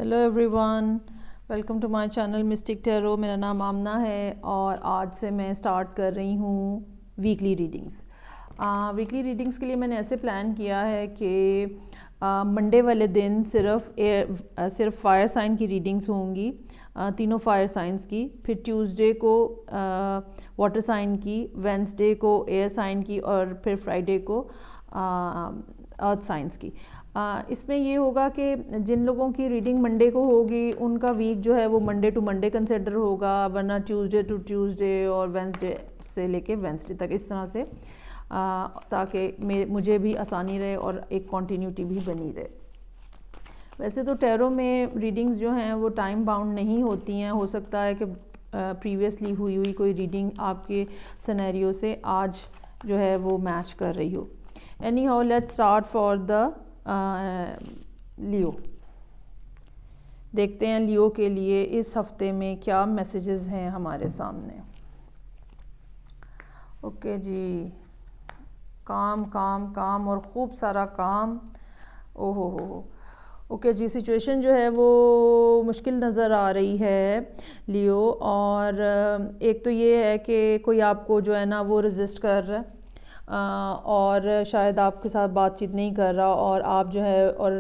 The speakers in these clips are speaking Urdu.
Hello everyone, welcome to my channel mystic tarot. میرا نام آمنہ ہے اور آج سے میں سٹارٹ کر رہی ہوں ویکلی ریڈنگس۔ ویکلی ریڈنگس کے لیے میں نے ایسے پلان کیا ہے کہ منڈے والے دن صرف فائر سائن کی ریڈنگس ہوں گی، تینوں فائر سائنس کی، پھر ٹیوزڈے کو واٹر سائن کی، وینسڈے کو ایئر سائن کی اور پھر فرائیڈے کو ارتھ سائنس کی۔ اس میں یہ ہوگا کہ جن لوگوں کی ریڈنگ منڈے کو ہوگی ان کا ویک جو ہے وہ منڈے ٹو منڈے کنسیڈر ہوگا، ورنہ ٹیوزڈے ٹو ٹیوزڈے اور وینسڈے سے لے کے وینسڈے تک، اس طرح سے، تاکہ مجھے بھی آسانی رہے اور ایک کنٹینیوٹی بھی بنی رہے۔ ویسے تو ٹیرو میں ریڈنگز جو ہیں وہ ٹائم باؤنڈ نہیں ہوتی ہیں، ہو سکتا ہے کہ پریویسلی ہوئی کوئی ریڈنگ آپ کے سینیریو سے آج جو ہے وہ میچ کر رہی ہو۔ Anyhow let's start for the live. دیکھتے ہیں لیو کے لیے اس ہفتے میں کیا میسیجز ہیں ہمارے سامنے۔ اوکے جی، کام کام کام اور خوب سارا کام۔ ہو اوکے جی، سچویشن جو ہے وہ مشکل نظر آ رہی ہے لیو، اور ایک تو یہ ہے کہ کوئی آپ کو جو ہے نا وہ ریزسٹ کر رہا ہے اور شاید آپ کے ساتھ بات چیت نہیں کر رہا، اور آپ جو ہے اور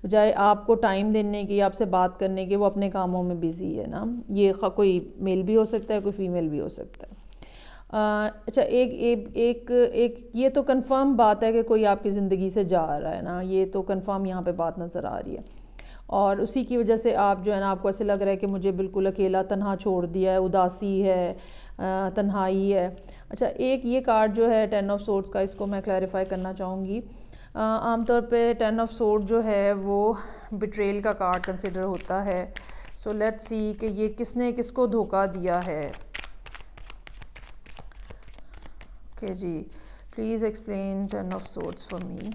بجائے آپ کو ٹائم دینے کی، آپ سے بات کرنے کی، وہ اپنے کاموں میں بیزی ہے نا۔ یہ کوئی میل بھی ہو سکتا ہے، کوئی فیمیل بھی ہو سکتا ہے۔ اچھا، ایک یہ تو کنفرم بات ہے کہ کوئی آپ کی زندگی سے جا رہا ہے نا، یہ تو کنفرم یہاں پہ بات نظر آ رہی ہے، اور اسی کی وجہ سے آپ جو ہے نا، آپ کو ایسے لگ رہا ہے کہ مجھے بالکل اکیلا تنہا چھوڑ دیا ہے، اداسی ہے، تنہائی ہے۔ اچھا، ایک یہ کارڈ جو ہے 10 آف سورڈز کا، اس کو میں کلیریفائی کرنا چاہوں گی۔ عام طور پہ 10 آف سورڈ جو ہے وہ بیٹریل کا کارڈ کنسیڈر ہوتا ہے۔ سو لیٹس سی کہ یہ کس نے کس کو دھوکہ دیا ہے۔ اوکے جی، please explain 10 of swords for me.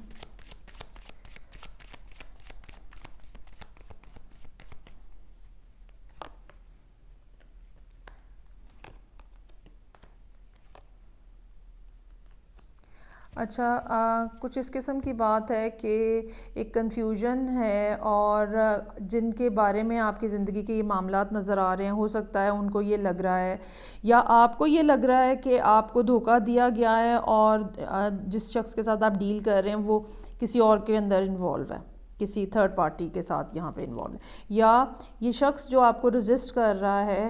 اچھا، کچھ اس قسم کی بات ہے کہ ایک کنفیوژن ہے، اور جن کے بارے میں آپ کی زندگی کے یہ معاملات نظر آ رہے ہیں، ہو سکتا ہے ان کو یہ لگ رہا ہے یا آپ کو یہ لگ رہا ہے کہ آپ کو دھوکہ دیا گیا ہے، اور جس شخص کے ساتھ آپ ڈیل کر رہے ہیں وہ کسی اور کے اندر انوالو ہے، کسی تھرڈ پارٹی کے ساتھ یہاں پہ انوالو ہے، یا یہ شخص جو آپ کو ریزسٹ کر رہا ہے،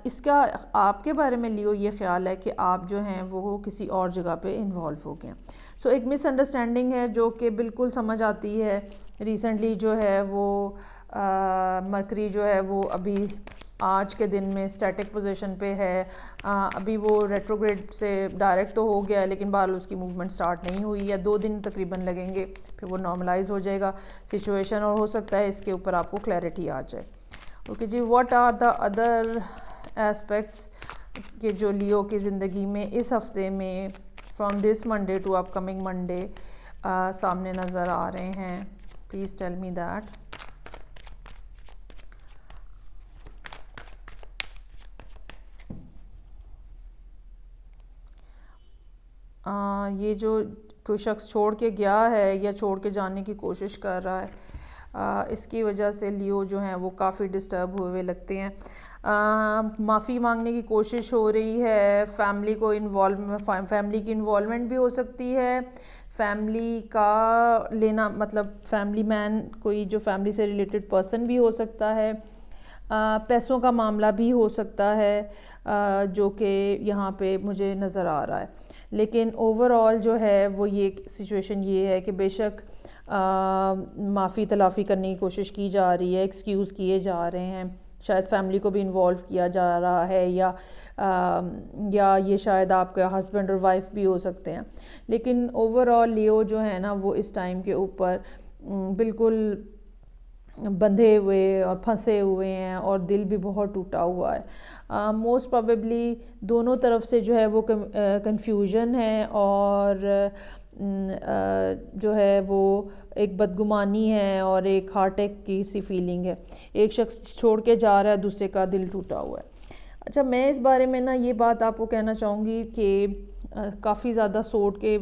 اس کا آپ کے بارے میں لیو یہ خیال ہے کہ آپ جو ہیں وہ کسی اور جگہ پہ انوالو ہو گئے ہیں۔ سو ایک مس انڈرسٹینڈنگ ہے جو کہ بالکل سمجھ آتی ہے۔ ریسنٹلی جو ہے وہ مرکری جو ہے وہ ابھی آج کے دن میں اسٹیٹک پوزیشن پہ ہے، ابھی وہ ریٹروگریڈ سے ڈائریکٹ تو ہو گیا ہے، لیکن بہرحال اس کی موومنٹ سٹارٹ نہیں ہوئی ہے، 2 دن تقریباً لگیں گے، پھر وہ نارملائز ہو جائے گا سچویشن، اور ہو سکتا ہے اس کے اوپر آپ کو کلیئرٹی آ جائے۔ اوکے جی، what are the other aspects کہ جو لیو کی زندگی میں اس ہفتے میں from this Monday to upcoming Monday سامنے نظر آ رہے ہیں؟ Please tell me that. یہ جو کوئی شخص چھوڑ کے گیا ہے یا چھوڑ کے جانے کی کوشش کر رہا ہے، اس کی وجہ سے لیو جو ہیں وہ کافی ڈسٹرب ہوئے لگتے ہیں۔ معافی مانگنے کی کوشش ہو رہی ہے، فیملی کی انوالومنٹ بھی ہو سکتی ہے، فیملی کا لینا، مطلب فیملی مین، کوئی جو فیملی سے ریلیٹڈ پرسن بھی ہو سکتا ہے، پیسوں کا معاملہ بھی ہو سکتا ہے، جو کہ یہاں پہ مجھے نظر آ رہا ہے۔ لیکن اوور آل جو ہے وہ یہ سچویشن یہ ہے کہ بے شک معافی تلافی کرنے کی کوشش کی جا رہی ہے، ایکسکیوز کیے جا رہے ہیں، شاید فیملی کو بھی انوالو کیا جا رہا ہے، یا یہ شاید آپ کے ہسبینڈ اور وائف بھی ہو سکتے ہیں، لیکن اوور آل لیو جو ہے نا وہ اس ٹائم کے اوپر بالکل بندھے ہوئے اور پھنسے ہوئے ہیں، اور دل بھی بہت ٹوٹا ہوا ہے۔ موسٹ پروبیبلی دونوں طرف سے جو ہے وہ کنفیوژن ہے، اور جو ہے وہ ایک بدگمانی ہے اور ایک ہارٹ ایک کی سی فیلنگ ہے۔ ایک شخص چھوڑ کے جا رہا ہے، دوسرے کا دل ٹوٹا ہوا ہے۔ اچھا، میں اس بارے میں نا یہ بات آپ کو کہنا چاہوں گی کہ کافی زیادہ سوٹ کے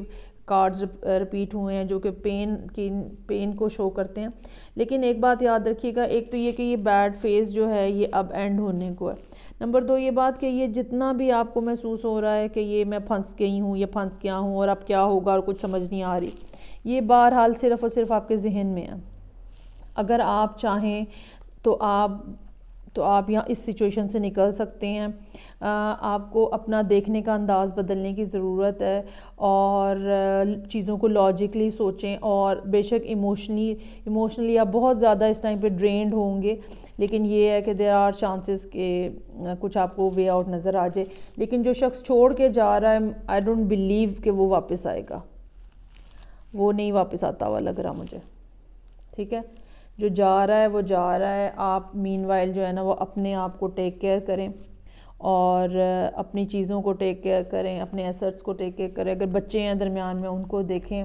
کارڈز رپیٹ ہوئے ہیں جو کہ پین کو شو کرتے ہیں. لیکن ایک بات یاد رکھیے گا, ایک تو یہ کہ یہ بیڈ فیز جو ہے یہ اب اینڈ ہونے کو ہے. نمبر 2 یہ بات کہ یہ جتنا بھی آپ کو محسوس ہو رہا ہے کہ یہ میں پھنس گئی ہوں یا پھنس گیا ہوں اور اب کیا ہوگا اور کچھ سمجھ نہیں آ رہی, یہ بہرحال صرف اور صرف آپ کے ذہن میں ہے. اگر آپ چاہیں تو آپ یہاں اس سچویشن سے نکل سکتے ہیں. آپ کو اپنا دیکھنے کا انداز بدلنے کی ضرورت ہے اور چیزوں کو لاجکلی سوچیں. اور بے شک ایموشنلی آپ بہت زیادہ اس ٹائم پہ ڈرینڈ ہوں گے, لیکن یہ ہے کہ دیر آر چانسز کہ کچھ آپ کو وے آؤٹ نظر آ جائے. لیکن جو شخص چھوڑ کے جا رہا ہے, آئی ڈونٹ بلیو کہ وہ واپس آئے گا, وہ نہیں واپس آتا ہوا لگ رہا مجھے. ٹھیک ہے, جو جا رہا ہے وہ جا رہا ہے. آپ مین وائل جو ہے نا وہ اپنے آپ کو ٹیک کیئر کریں اور اپنی چیزوں کو ٹیک کیئر کریں, اپنے ایسٹس کو ٹیک کیئر کریں. اگر بچے ہیں درمیان میں ان کو دیکھیں.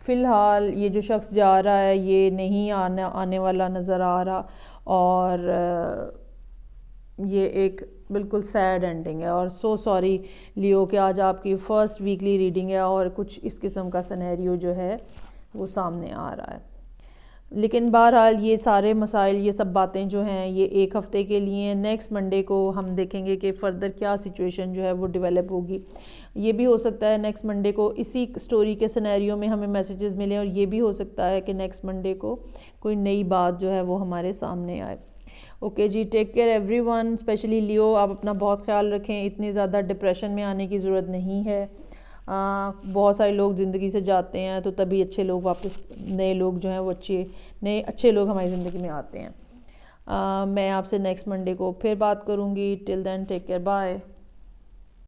فی الحال یہ جو شخص جا رہا ہے یہ نہیں آنے والا نظر آ رہا, اور یہ ایک بالکل سیڈ اینڈنگ ہے. اور سو سوری لیو کہ آج آپ کی فرسٹ ویکلی ریڈنگ ہے اور کچھ اس قسم کا سینیریو جو ہے وہ سامنے آ رہا ہے. لیکن بہرحال یہ سارے مسائل, یہ سب باتیں جو ہیں یہ ایک ہفتے کے لیے ہیں. نیکسٹ منڈے کو ہم دیکھیں گے کہ فردر کیا سچویشن جو ہے وہ ڈیولپ ہوگی. یہ بھی ہو سکتا ہے نیکسٹ منڈے کو اسی سٹوری کے سینیریو میں ہمیں میسیجز ملیں, اور یہ بھی ہو سکتا ہے کہ نیکسٹ منڈے کو کوئی نئی بات جو ہے وہ ہمارے سامنے آئے. اوکے جی, take care everyone, especially live. آپ اپنا بہت خیال رکھیں. اتنی زیادہ ڈپریشن میں آنے کی ضرورت نہیں ہے. بہت سارے لوگ زندگی سے جاتے ہیں تو تبھی اچھے لوگ واپس, نئے لوگ جو ہیں وہ اچھے لوگ ہماری زندگی میں آتے ہیں. میں آپ سے نیکسٹ منڈے کو پھر بات کروں گی. ٹل دین ٹیک کیئر, بائے.